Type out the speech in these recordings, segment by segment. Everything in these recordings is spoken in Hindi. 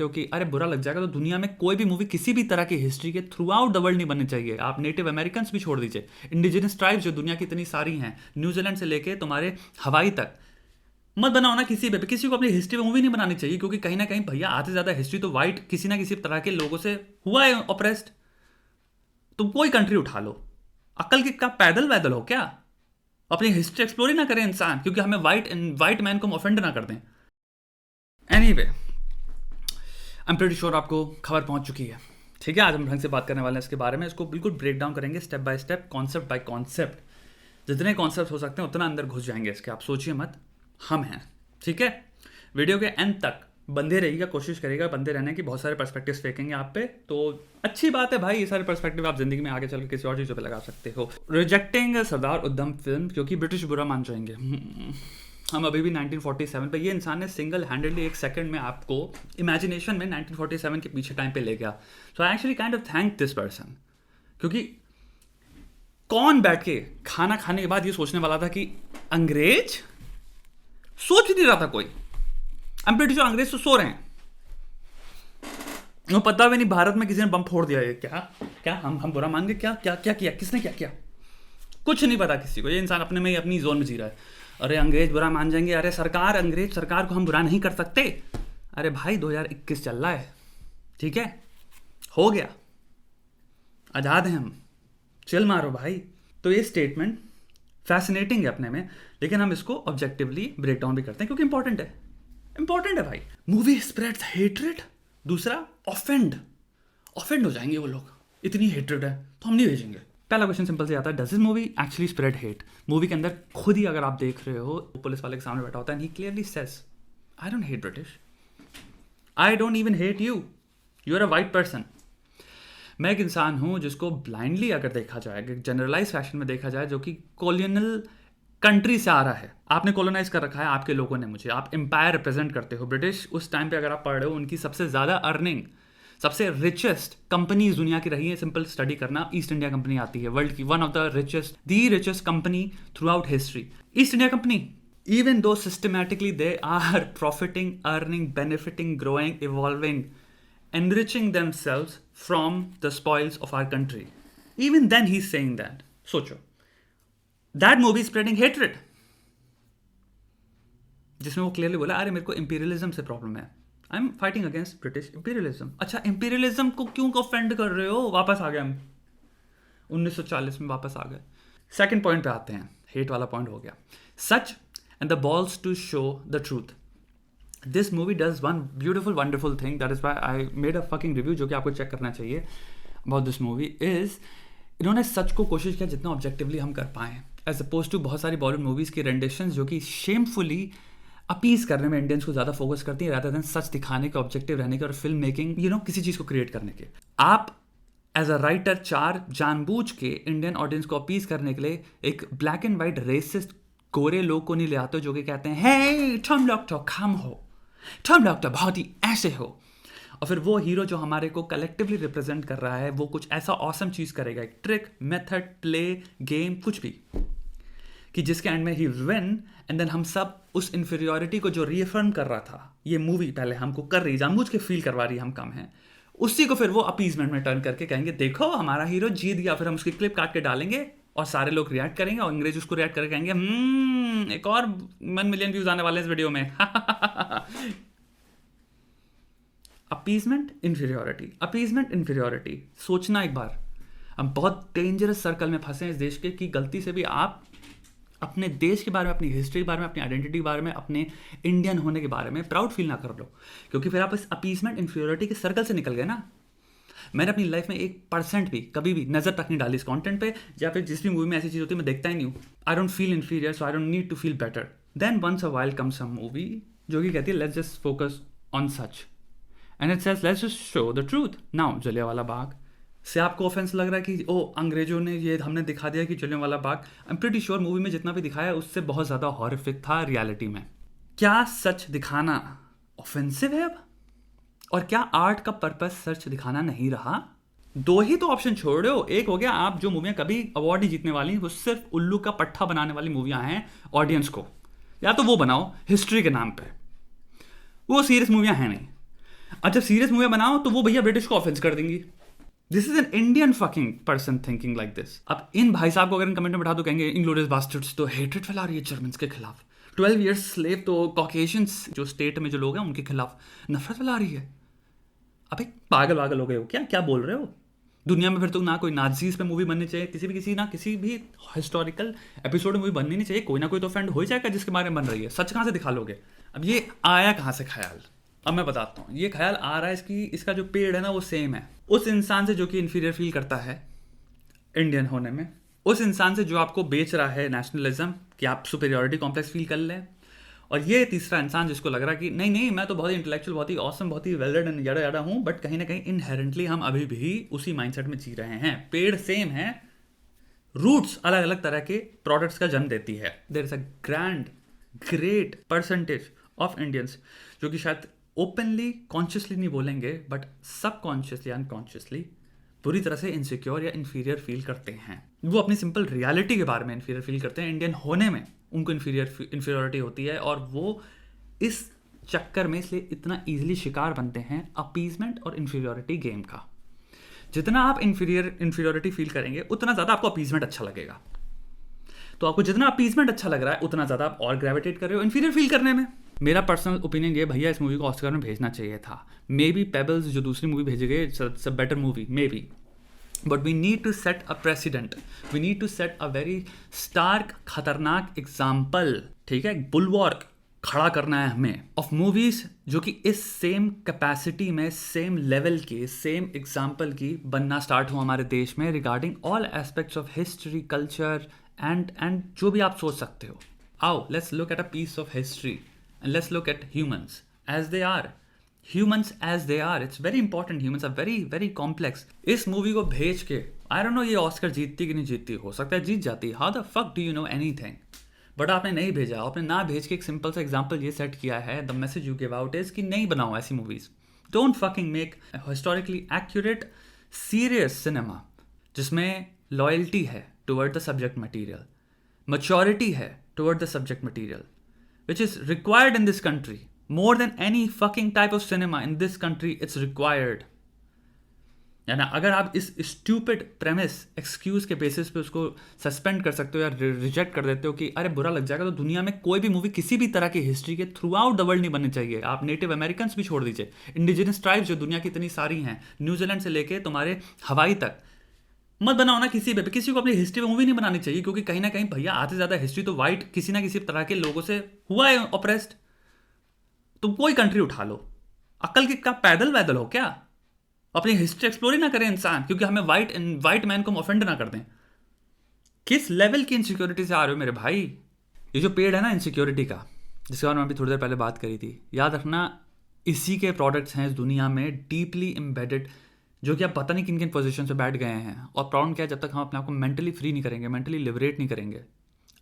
हो कि अरे बुरा लग जाएगा, तो दुनिया में कोई भी मूवी किसी भी तरह की हिस्ट्री के थ्रू आउट द वर्ल्ड नहीं बननी चाहिए। आप नेटिव अमेरिकन्स भी छोड़ दीजिए, इंडिजिनस ट्राइब्स जो दुनिया की इतनी सारी हैं, न्यूजीलैंड से लेके तुम्हारे हवाई तक, मत बनाओ ना किसी पे। किसी को अपनी हिस्ट्री पे मूवी नहीं बनानी चाहिए, क्योंकि कहीं ना कहीं भैया आधे से ज़्यादा हिस्ट्री तो वाइट किसी ना किसी तरह के लोगों से हुआ है ऑप्रेस्ड। तुम कोई कंट्री उठा लो, अक्ल की क्या पैदल वैदल हो क्या? अपनी हिस्ट्री एक्सप्लोर ही ना करें इंसान, क्योंकि हमें वाइट मैन को हम ऑफेंड ना कर दें। Anyway, I am pretty sure आपको खबर पहुंच चुकी है। ठीक है, आज हम ढंग से बात करने वाले हैं इसके बारे में। इसको बिल्कुल ब्रेक डाउन करेंगे step by step, concept bye concept. जितने कॉन्सेप्ट हो सकते हैं उतना अंदर घुस जाएंगे इसके, आप सोचिए मत, हम हैं। ठीक है, वीडियो के एंड तक बंदे रहिएगा, कोशिश करिएगा बंदे रहने की। बहुत सारे पर्सपेक्टिव्स फेंकेंगे आप पे, तो अच्छी बात है भाई। ये सारे पर्सपेक्टिव आप जिंदगी में आगे चल के किसी और चीज़ों पे लगा सकते हो। रिजेक्टिंग सरदार उधम फिल्म क्योंकि ब्रिटिश बुरा मान जाएंगे। हम अभी भी 1947 पे, ये इंसान ने सिंगल हैंडेडली एक सेकंड में आपको इमेजिनेशन में 1947 के पीछे टाइम पे ले गया। So I actually kind of thank this person, क्योंकि कौन बैठ के खाना खाने के बाद ये सोचने वाला था कि अंग्रेज, सोच नहीं रहा था कोई। आई एम प्रीटी श्योर अंग्रेज तो सो रहे हैं, वो पता भी नहीं भारत में किसी ने बम फोड़ दिया है क्या क्या, हम बुरा मान गए क्या क्या क्या किया, किसने क्या किया, कुछ नहीं पता किसी को। ये इंसान अपने में ही अपनी जोन में जी रहा है। अरे अंग्रेज बुरा मान जाएंगे, अरे सरकार, अंग्रेज सरकार को हम बुरा नहीं कर सकते। अरे भाई 2021 चल रहा है, ठीक है, हो गया, आज़ाद हैं हम, चिल मारो भाई। तो ये स्टेटमेंट फैसिनेटिंग है अपने में, लेकिन हम इसको ऑब्जेक्टिवली ब्रेक डाउन भी करते हैं क्योंकि इंपॉर्टेंट है भाई। मूवी स्प्रेड्स हेट्रेड, दूसरा ऑफेंड हो जाएंगे वो लोग, इतनी हेट्रेड है तो हम नहीं भेजेंगे। पहला क्वेश्चन सिंपल से आता है, does this movie actually spread hate? Movie के अंदर खुद ही अगर आप देख रहे हो, पुलिस वाले के सामने बैठा होता है, ही clearly says I don't hate British, I don't even hate you, you are a white person. मैं एक इंसान हूं जिसको ब्लाइंडली अगर देखा जाए, जनरलाइज फैशन में देखा जाए, जो कि कॉलोनियल कंट्री से आ रहा है, आपने कॉलोनाइज कर रखा है आपके लोगों ने मुझे, आप एम्पायर रिप्रेजेंट करते हो। ब्रिटिश उस टाइम पे अगर आप पढ़ रहे हो, उनकी सबसे ज़्यादा अर्निंग, सबसे रिचेस्ट कंपनीज दुनिया की रही है। सिंपल स्टडी करना, ईस्ट इंडिया कंपनी आती है वर्ल्ड की one of the richest company throughout history, East India Company. Even though systematically they are profiting, earning, benefiting, growing, evolving, enriching themselves from the spoils of our country. Even then he's saying that. सोचो, that movie is spreading hatred, जिसमें वो क्लियरली बोला अरे मेरे को इंपीरियलिज्म से प्रॉब्लम है, I am fighting against British imperialism. अच्छा, इंपीरियलिज्म को क्यों ऑफेंड कर रहे हो? वापस आ गए हम 1940 में, वापस आ गए। सेकंड पॉइंट पे आते हैं, हेट वाला पॉइंट हो गया। Such and the balls to show the truth. This movie does one beautiful wonderful thing, that is why I made a fucking review, जो कि आपको चेक करना चाहिए अबाउट दिस मूवी। इज इन्होंने सच को कोशिश किया जितना ऑब्जेक्टिवली हम कर पाएँ, एज अपोज टू बहुत सारी बॉलीवुड मूवीज़ की रेंडिशंस जो कि शेमफुली अपीज करने में इंडियंस को ज़्यादा फोकस करती है, रादर देन सच दिखाने के, ऑब्जेक्टिव रहने के और फिल्म मेकिंग किसी चीज़ को क्रिएट करने के। आप एज अ राइटर चार जानबूझ के इंडियन ऑडियंस को अपीज करने के लिए एक ब्लैक एंड वाइट रेसिस्ट गोरे लोग को नहीं ले आते हो, जो कि कहते हैं हे तुम लोग तो कम हो, तुम लोग तो बहुत ही ऐसे हो, और फिर वो हीरो जो हमारे को कलेक्टिवली रिप्रेजेंट कर रहा है वो कुछ ऐसा ऑसम चीज़ करेगा, एक ट्रिक, मेथड, प्ले, गेम, कुछ भी, कि जिसके एंड में ही विन, एंड देन हम सब उस इन्फीरियोरिटी को जो रीअफर्म कर रहा था ये मूवी पहले हमको कर रही, जानबूझ के फील करवा रही है हम कम हैं, उसी को फिर वो अपीजमेंट में टर्न करके कहेंगे देखो हमारा हीरो जीत गया। फिर हम उसकी क्लिप काट के डालेंगे और सारे लोग रिएक्ट करेंगे, और अंग्रेज उसको रिएक्ट करके कहेंगे एक और 1 मिलियन व्यूज आने वाले इस वीडियो में। अपीजमेंट इन्फीरियोरिटी, अपीजमेंट इन्फीरियोरिटी, सोचना एक बार, हम बहुत डेंजरस सर्कल में फंसे हैं इस देश के, कि गलती से भी आप अपने देश के बारे में, अपनी हिस्ट्री के बारे में, अपनी आइडेंटिटी के बारे में, अपने इंडियन होने के बारे में प्राउड फील ना कर लो, क्योंकि फिर आप इस अपीजमेंट इन्फीरियोरिटी के सर्कल से निकल गए ना। मैंने अपनी लाइफ में 1% भी कभी भी नजर तक नहीं डाली इस कंटेंट पे, या फिर जिस भी मूवी में ऐसी चीज़ होती है मैं देखता ही नहीं हूँ। I don't feel inferior, so I don't need to feel better. Then once a while comes some movie जो कि कहती है let's just focus on such, and it says let's just show the truth. Now Jallianwala Bagh से आपको ऑफेंस लग रहा है कि ओ अंग्रेजों ने ये हमने दिखा दिया कि Jallianwala Bagh, I am pretty sure movie में जितना भी दिखाया उससे बहुत ज़्यादा हॉरिफिक था रियलिटी में। क्या सच दिखाना ऑफेंसिव है अब? और क्या आर्ट का पर्पस सच दिखाना नहीं रहा? दो ही तो ऑप्शन छोड़ रहे हो। एक हो गया आप जो मूवियाँ कभी अवार्ड नहीं जीतने वाली, वो सिर्फ उल्लू का पट्टा बनाने वाली मूवियाँ हैं ऑडियंस को, या तो वो बनाओ हिस्ट्री के नाम पे, वो सीरियस मूवियाँ हैं नहीं। और जब सीरियस मूवी बनाओ तो वो भैया ब्रिटिश को ऑफेंस कर देंगी। This is an Indian fucking person thinking like this. अब इन भाई साहब को अगर कमेंट में बैठा तो कहेंगे इंग्लोरियस बास्टर्ड्स तो हेट्रेड फैला रही है जर्मन्स के खिलाफ, 12 years स्लेव तो कॉकेशियंस जो स्टेट में जो लोग हैं उनके खिलाफ नफरत फैला रही है। अबे पागल हो गए हो क्या, क्या बोल रहे हो? दुनिया में फिर तो ना कोई नाजीज पे मूवी बननी चाहिए, किसी भी हिस्टोरिकल एपिसोड में मूवी बननी नहीं चाहिए, कोई ना कोई तो ऑफेंड हो जाएगा जिसके बारे में बन रही है। सच कहाँ से दिखा लोगे? अब ये आया कहाँ से ख्याल? अब मैं बताता हूँ। ये ख्याल आ रहा है इसका जो पेड़ है ना वो सेम है उस इंसान से जो कि इन्फीरियर फील करता है इंडियन होने में, उस इंसान से जो आपको बेच रहा है नेशनलिज्म कि आप सुपेरियोरिटी कॉम्प्लेक्स फील कर लें, और ये तीसरा इंसान जिसको लग रहा है कि नहीं मैं तो बहुत ही इंटेलेक्चुअल, बहुत ही ऑसम, बहुत ही वेल रेड एंड याडा हूँ, बट कहीं ना कहीं इनहेरेंटली हम अभी भी उसी माइंडसेट में जी रहे हैं। पेड़ सेम है, रूट्स अलग अलग तरह के प्रोडक्ट्स का जन्म देती है। There is a great percentage of Indians जो कि शायद ओपनली कॉन्शियसली नहीं बोलेंगे बट सबकॉन्शियसली अनकॉन्शियसली पूरी तरह से इनसिक्योर या इन्फीरियर फील करते हैं। वो अपनी सिंपल रियलिटी के बारे में इन्फीरियर फील करते हैं, इंडियन होने में उनको इन्फीरियरिटी होती है, और वो इस चक्कर में इसलिए इतना ईजिली शिकार बनते हैं अपीजमेंट और इन्फीरियरिटी गेम का। जितना आप इन्फीरियरिटी फील करेंगे उतना ज़्यादा आपको अपीजमेंट अच्छा लगेगा। तो आपको जितना अपीजमेंट अच्छा लग रहा है उतना ज़्यादा आप और ग्रेविटेट कर रहे हो इन्फीरियर फील करने में। मेरा पर्सनल ओपिनियन ये, भैया इस मूवी को ऑस्कर में भेजना चाहिए था। मे बी पेबल्स जो दूसरी मूवी भेजी गई it's a better movie may be, but we need to set a precedent, we need to set a very stark खतरनाक एग्जाम्पल, ठीक है, बुलवॉर्क खड़ा करना है हमें ऑफ मूवीज जो कि इस सेम कैपेसिटी में, सेम लेवल की, सेम एग्जाम्पल की बनना स्टार्ट हुआ हमारे देश में regarding all aspects of history, culture and जो भी आप सोच सकते हो। आओ let's look at a piece of history and let's look at humans as they are. Humans as they are, it's very important. Humans are very very complex. इस मूवी को भेज के I don't know ये ऑस्कर जीतती कि नहीं जीतती, हो सकता है जीत जाती। How the fuck do you know anything? But आपने नहीं भेजा, आपने ना भेज के एक सिंपल सा एग्जाम्पल ये सेट किया है, the message you give out is कि नहीं बनाओ ऐसी movies. Don't fucking make historically accurate serious cinema जिसमें लॉयल्टी है toward the subject material, maturity है toward the subject material which is required in this country more than any fucking type of cinema in this country. It's required. या ना, अगर आप इस stupid premise excuse के basis पे उसको suspend कर सकते हो या reject कर देते हो कि अरे बुरा लग जाएगा, तो दुनिया में कोई भी मूवी किसी भी तरह की हिस्ट्री के थ्रू आउट द वर्ल्ड नहीं बननी चाहिए। आप नेटिव अमेरिकन्स भी छोड़ दीजिए, इंडिजिनस ट्राइब्स जो दुनिया की इतनी सारी हैं, न्यूजीलैंड से लेके तुम्हारे हवाई तक, मत बनाओ ना किसी पे। किसी को अपनी हिस्ट्री में मूवी नहीं बनानी चाहिए, क्योंकि कहीं ना कहीं भैया आधे ज़्यादा हिस्ट्री तो वाइट किसी ना किसी तरह के लोगों से हुआ है ऑप्रेस्ड। तुम कोई कंट्री उठा लो, अक्ल के का पैदल वैदल हो क्या? अपनी हिस्ट्री एक्सप्लोर ही ना करें इंसान, क्योंकि हमें वाइट मैन को ऑफेंड ना कर दें। किस लेवल की इनसिक्योरिटी से आ रहे हो मेरे भाई? ये जो पेड़ है ना इनसिक्योरिटी का, जिसके बारे में अभी थोड़ी देर पहले बात करी थी, याद रखना इसी के प्रोडक्ट्स हैं इस दुनिया में डीपली एम्बेडेड, जो कि आप पता नहीं किन किन पोजीशन से बैठ गए हैं। और प्रॉब्लम क्या है, जब तक हम अपने आप को मेंटली फ्री नहीं करेंगे, मेंटली लिबरेट नहीं करेंगे,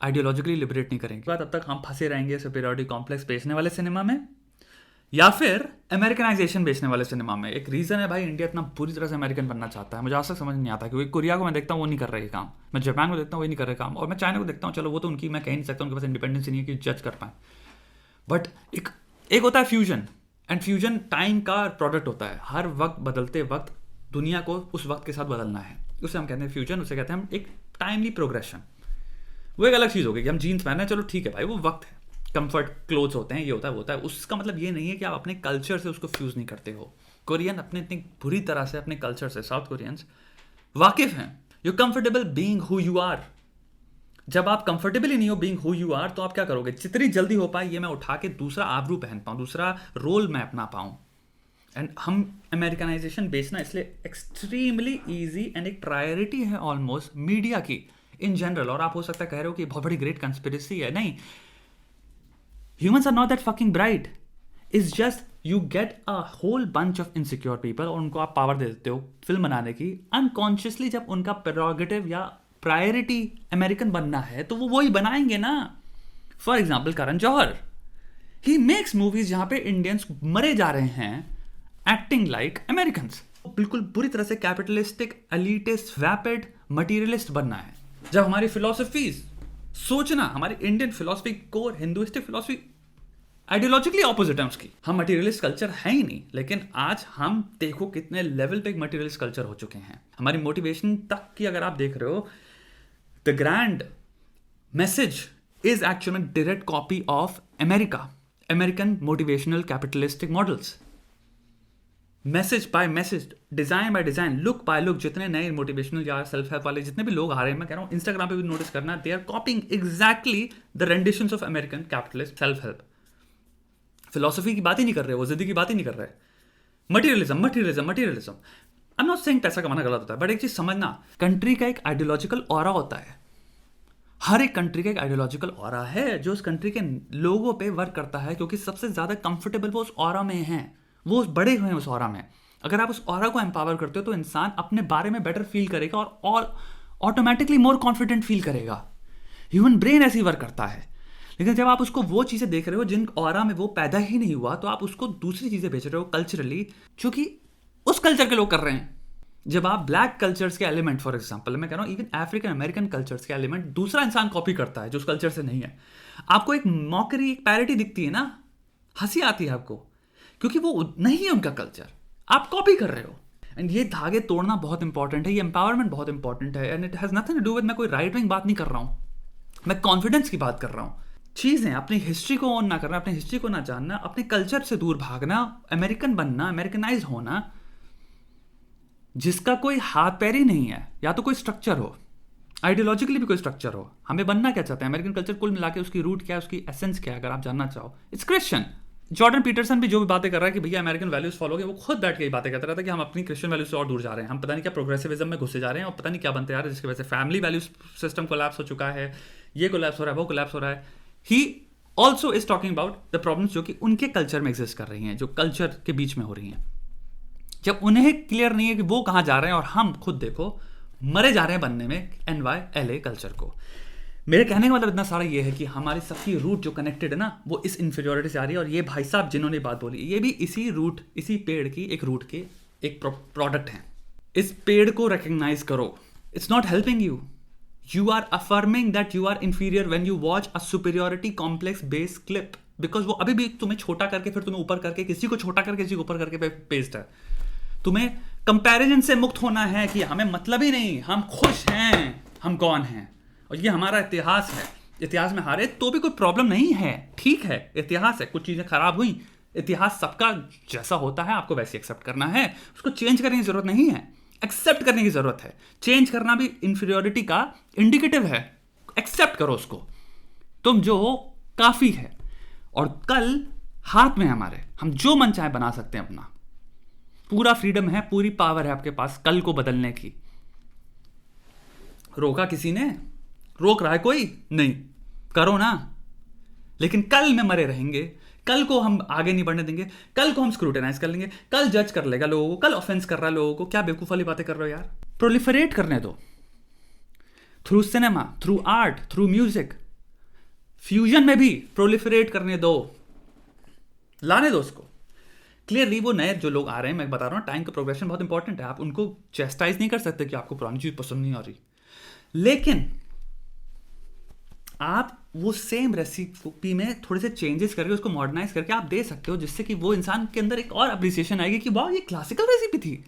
आइडियोलॉजिकली लिबरेट नहीं करेंगे, तब तक हम फंसे रहेंगे सुपीरियरिटी कॉम्प्लेक्स बेचने वाले सिनेमा में या फिर अमेरिकनाइजेशन बेचने वाले सिनेमा में। एक रीज़न है भाई, इंडिया इतना पूरी तरह से अमेरिकन बनना चाहता है। मुझे आज तक समझ नहीं आता, क्योंकि कोरिया को मैं देखता हूँ वो नहीं कर रहे काम, मैं जापान को देखता हूँ वो नहीं कर रहे काम, और मैं चाइना को देखता हूँ, चलो वो तो उनकी मैं कह नहीं सकता, उनके पास इंडिपेंडेंस नहीं है कि जज कर पाए। बट एक होता है फ्यूजन, एंड फ्यूजन टाइम का प्रोडक्ट होता है। हर वक्त बदलते वक्त दुनिया को उस वक्त के साथ बदलना है, उसे हम कहते हैं फ्यूजन, उसे कहते हैं हम एक टाइमली प्रोग्रेशन। वो एक अलग चीज़ होगी कि हम जीन्स पहने, चलो ठीक है भाई वो वक्त है, कंफर्ट क्लोथ्स होते हैं, ये होता है वो होता है। उसका मतलब ये नहीं है कि आप अपने कल्चर से उसको फ्यूज नहीं करते हो। कोरियन अपने इतनी बुरी तरह से अपने कल्चर से, साउथ कोरियंस वाकिफ हैं। You comfortable being who you are. जब आप कंफर्टेबल ही नहीं हो बीइंग हु यू आर, तो आप क्या करोगे? जितनी जल्दी हो पाए ये मैं उठा के दूसरा आबरू पहन पाऊँ, दूसरा रोल मैं अपना पाऊँ। एंड हम अमेरिकनाइजेशन बेचना इसलिए एक्सट्रीमली ईजी एंड एक प्रायोरिटी है ऑलमोस्ट मीडिया की इन जनरल। और आप हो सकता है कह रहे हो कि बहुत बड़ी ग्रेट कंस्पिरेसी है, नहीं, humans are not that fucking bright. It's just you get a whole bunch of insecure people और उनको आप पावर दे देते हो फिल्म बनाने की। अनकॉन्शियसली जब उनका प्रेरोगेटिव या प्रायोरिटी अमेरिकन बनना है तो वो वही बनाएंगे ना। For example Karan Johar, he makes movies जहां पे इंडियंस मरे जा रहे हैं एक्टिंग लाइक अमेरिकन्स। बिल्कुल बुरी तरह से कैपिटलिस्टिक, एलिटिस्ट, वैपिड, मटीरियलिस्ट बनना है। जब हमारी फिलोसफीज सोचना, हमारी Indian philosophy core Hinduistic philosophy ideologically opposite है उसकी। हम मटेरियलिस्ट कल्चर है ही नहीं, लेकिन आज हम देखो कितने लेवल पे एक मटेरियलिस्ट कल्चर हो चुके हैं। हमारी मोटिवेशन तक की अगर आप देख रहे हो, the grand message is actually direct copy of American motivational capitalistic models. Message bye message, design by design, look bye look, जितने नए मोटिवेशनल या सेल्फ हेल्प वाले जितने भी लोग आ रहे हैं, मैं कह रहा हूँ इंस्टाग्राम पे भी नोटिस करना, they are copying exactly the renditions of American capitalist self help. Philosophy की बात ही नहीं कर रहे, वो जिद्दी की बात ही नहीं कर रहे, materialism materialism materialism. I am not saying पैसा कमाना गलत होता है, बट एक चीज समझना, कंट्री का एक आइडियोलॉजिकल ऑरा होता है। हर एक कंट्री का एक आइडियोलॉजिकल ऑरा है जो उस कंट्री के लोगों पे वर्क करता है, क्योंकि सबसे ज्यादा कंफर्टेबल वो उस ऑरा में है, वो बड़े हुए हैं उस ऑरा में। अगर आप उस ऑरा को एम्पावर करते हो तो इंसान अपने बारे में बेटर फील करेगा और ऑटोमेटिकली मोर कॉन्फिडेंट फील करेगा। ह्यूमन ब्रेन ऐसे ही वर्क करता है। लेकिन जब आप उसको वो चीज़ें देख रहे हो जिन ऑरा में वो पैदा ही नहीं हुआ, तो आप उसको दूसरी चीज़ें बेच रहे हो कल्चरली, जो कि उस कल्चर के लोग कर रहे हैं। जब आप ब्लैक कल्चर्स के एलिमेंट, फॉर एग्जांपल मैं कह रहा हूँ इवन अफ्रीकन अमेरिकन कल्चर्स के एलिमेंट दूसरा इंसान कॉपी करता है जो उस कल्चर से नहीं है, आपको एक मॉकरी, एक पैरिटी दिखती है ना, हंसी आती है आपको, क्योंकि वो नहीं है उनका कल्चर, आप कॉपी कर रहे हो। एंड ये धागे तोड़ना बहुत इंपॉर्टेंट है, ये एम्पावरमेंट बहुत इंपॉर्टेंट है। And it has nothing to do with, मैं कोई राइट विंग बात नहीं कर रहा हूँ, मैं कॉन्फिडेंस की बात कर रहा हूँ। चीज़ें अपनी हिस्ट्री को ऑन ना करना, अपनी हिस्ट्री को ना जानना, अपने कल्चर से दूर भागना, अमेरिकन बनना, अमेरिकनाइज होना, जिसका कोई हाथ पैर ही नहीं है, या तो कोई स्ट्रक्चर हो, आइडियोलॉजिकली भी कोई स्ट्रक्चर हो। हमें बनना क्या चाहते हैं? अमेरिकन कल्चर कुल मिला के उसकी रूट क्या है, उसकी एसेंस क्या है, अगर आप जानना चाहो, इट्स क्रिश्चियन। जॉर्डन पीटरसन भी जो भी बातें कर रहा है कि भैया अमेरिकन वैल्यूज फॉलो, वो खुद बैठ के ही बातें करता रहता है कि हम अपनी क्रिश्चियन वैल्यूज से और दूर जा रहे हैं, हम पता नहीं क्या प्रोग्रेसिविज्म में घुसे जा रहे हैं और पता नहीं क्या बनते जा रहे हैं, जिसकी वजह से फैमिली वैल्यूज सिस्टम कोलैप्स हो चुका है, ये कोलैप्स हो रहा है, वो कोलैप्स हो रहा है। He also is talking about the problems जो कि उनके कल्चर में एग्जिस्ट कर रही हैं, जो कल्चर के बीच में हो रही हैं। जब उन्हें क्लियर नहीं है कि वो कहाँ जा रहे हैं, और हम खुद देखो मरे जा रहे हैं बनने में NYLA कल्चर को। मेरे कहने का मतलब इतना सारा ये है कि हमारी सबकी रूट जो कनेक्टेड है ना, वो इस इन्फीरियोरिटी से आ रही है। और ये भाई साहब जिन्होंने बात बोली, ये भी इसी रूट, इसी पेड़ की एक रूट के एक प्रोडक्ट हैं। इस पेड़ को रिकग्नाइज करो। It's not helping you, you are affirming that you are inferior when you watch a superiority complex based clip, because वो अभी भी तुम्हें छोटा करके, फिर तुम्हें ऊपर करके, किसी को छोटा करके किसी को ऊपर करके पेस्ट है। तुम्हें कंपैरिजन से मुक्त होना है कि हमें मतलब ही नहीं, हम खुश हैं, हम कौन हैं, और ये हमारा इतिहास है। इतिहास में हारे तो भी कोई प्रॉब्लम नहीं है, ठीक है, इतिहास है, कुछ चीज़ें खराब हुई, इतिहास सबका जैसा होता है आपको वैसे एक्सेप्ट करना है, उसको चेंज करने की जरूरत नहीं है, एक्सेप्ट करने की जरूरत है। चेंज करना भी इंफीरियोरिटी का इंडिकेटिव है, एक्सेप्ट करो उसको, तुम जो हो काफी है। और कल हाथ में हमारे, हम जो मन चाहे बना सकते हैं, अपना पूरा फ्रीडम है, पूरी पावर है आपके पास कल को बदलने की। रोका किसी ने? रोक रहा है कोई? नहीं, करो ना। लेकिन कल में मरे रहेंगे, कल को हम आगे नहीं बढ़ने देंगे, कल को हम स्क्रूटिनाइज कर लेंगे, कल जज कर लेगा लोगों को, कल ऑफेंस कर रहा है लोगों को। क्या बेवकूफ वाली बातें कर रहे हो यार। प्रोलिफरेट करने दो, through cinema, through art, through music, fusion में भी प्रोलिफरेट करने दो, लाने दो उसको। क्लियरली वो नए जो लोग आ रहे हैं, मैं बता रहा हूँ, टाइम का प्रोग्रेशन बहुत इंपॉर्टेंट है। आप उनको चेस्टाइज नहीं कर सकते कि आपको पुरानी चीज पसंद नहीं आ रही, लेकिन आप वो सेम रेसिपी में थोड़े से चेंजेस करके उसको मॉडर्नाइज करके आप दे सकते हो, जिससे कि वो इंसान के अंदर एक और अप्रिसिएशन आएगी कि वाह ये क्लासिकल रेसिपी थी,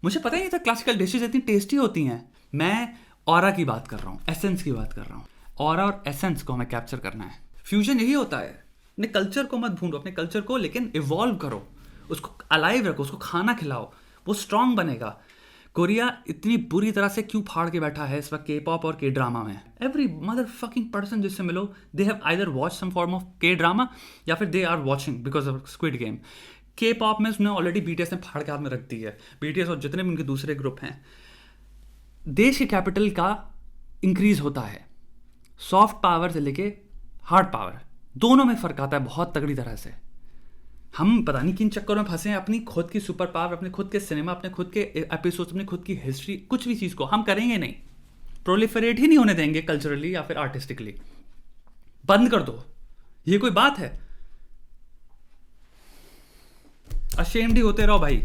मुझे पता ही नहीं था क्लासिकल डिशेज इतनी टेस्टी होती हैं। मैं ऑरा की बात कर रहा हूँ, एसेंस की बात कर रहा हूँ। ऑरा और एसेंस को हमें कैप्चर करना है। फ्यूजन यही होता है। अपने कल्चर को मत भूलो, अपने कल्चर को लेकिन इवॉल्व करो, उसको अलाइव रखो, उसको खाना खिलाओ, वो स्ट्रांग बनेगा। कोरिया इतनी बुरी तरह से क्यों फाड़ के बैठा है इस वक्त K-pop और K-ड्रामा में? एवरी मदर फकिंग पर्सन जिससे मिलो, they have either watch some form of K-drama या फिर they are watching because of Squid Game. K-pop में उसने ऑलरेडी BTS ने फाड़ के हाथ में रख दी है। BTS और जितने भी उनके दूसरे ग्रुप हैं, देश के कैपिटल का इंक्रीज होता है, सॉफ्ट पावर से लेके हार्ड पावर दोनों में फर्क आता है बहुत तगड़ी तरह से। हम पता नहीं किन चक्करों में फंसे हैं, अपनी खुद की सुपर पावर, अपने खुद के सिनेमा, अपने खुद के एपिसोड्स, अपनी खुद की हिस्ट्री, कुछ भी चीज़ को हम करेंगे नहीं, प्रोलिफरेट ही नहीं होने देंगे कल्चरली या फिर आर्टिस्टिकली। बंद कर दो, ये कोई बात है? अशेम्ड ही होते रहो भाई।